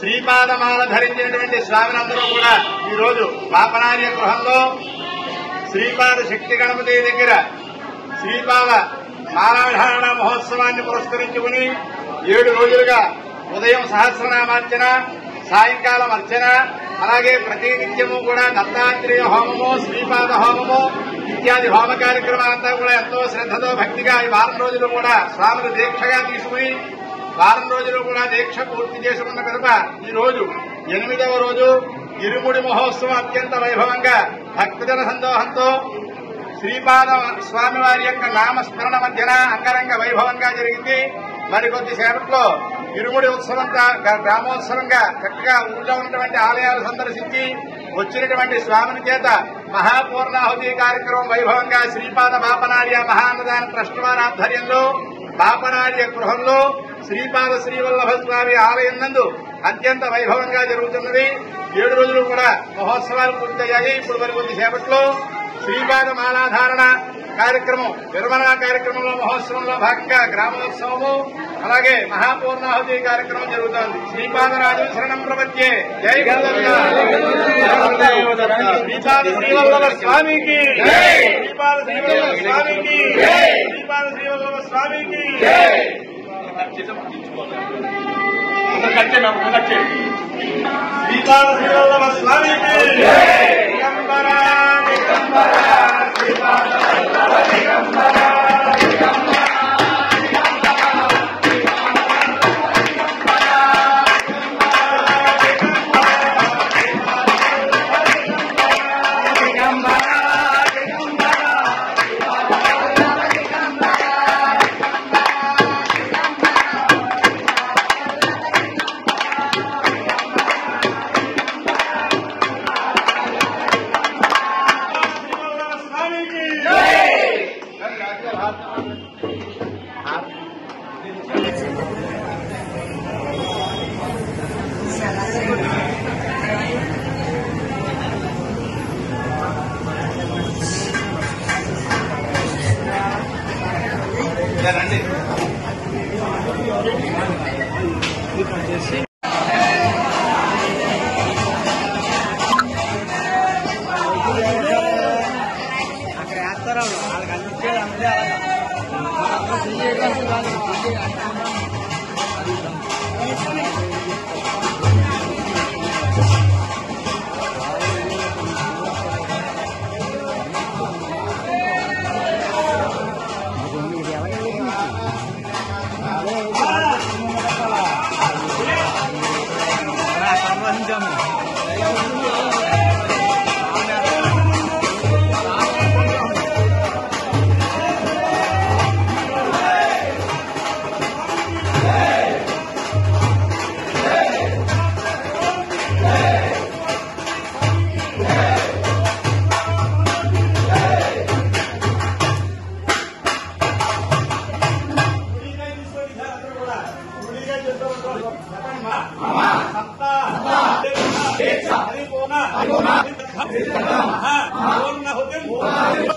శ్రీపాదమాల ధరించినటువంటి స్వామినందరూ కూడా ఈ రోజు పాపనార్య గృహంలో శ్రీపాద శక్తి గణపతి దగ్గర శ్రీపాద మాలాధారణ మహోత్సవాన్ని పురస్కరించుకుని 7 రోజులుగా ఉదయం సహస్రనామార్చన, సాయంకాలం అర్చన, అలాగే ప్రతినిత్యము కూడా దత్తాత్రేయ హోమము, శ్రీపాద హోమము ఇత్యాది హోమ కార్యక్రమాలంతా కూడా ఎంతో శ్రద్ధతో భక్తిగా ఈ వారం రోజులు కూడా స్వాములు దీక్షగా తీసుకుని వారం రోజులు కూడా దీక్ష పూర్తి చేసుకున్న కనుక ఈ రోజు 8వ రోజు ఇరుముడి మహోత్సవం అత్యంత వైభవంగా భక్తజన సందోహంతో శ్రీపాద స్వామివారి యొక్క నామస్మరణ మధ్యన అంగరంగ వైభవంగా జరిగింది. మరికొద్ది సేపట్లో ఇరుముడి ఉత్సవంగా గ్రామోత్సవంగా చక్కగా ఊళ్ళో ఉన్నటువంటి ఆలయాలు సందర్శించి వచ్చినటువంటి స్వామిని చేత మహాపూర్ణాహుతి కార్యక్రమం వైభవంగా శ్రీపాద బాపనార్య మహాన్నదాన ట్రస్ట్ వారి ఆధ్వర్యంలో బాపనార్య గృహంలో శ్రీపాద శ్రీవల్లభ స్వామి ఆలయం నందు అత్యంత వైభవంగా జరుగుతున్నది. 7 రోజులు కూడా మహోత్సవాలు పూర్తయ్యాయి. ఇప్పుడు మరికొద్ది సేపట్లో శ్రీపాద మాలాధారణ కార్యక్రమం విరమణ కార్యక్రమంలో మహోత్సవంలో భాగంగా గ్రామోత్సవము అలాగే మహాపూర్ణాహుతి కార్యక్రమం జరుగుతోంది. శ్రీపాదరాజు శరణం ప్రపద్యే. జై శ్రీపాద శ్రీవల్లభ స్వామికి, శ్రీపాద శ్రీవల్లభ స్వామికి, శ్రీపాద శ్రీవల్లభ స్వామికి. శ్రీపాద శ్రీవల్లభ స్వామికి. పూర్ణ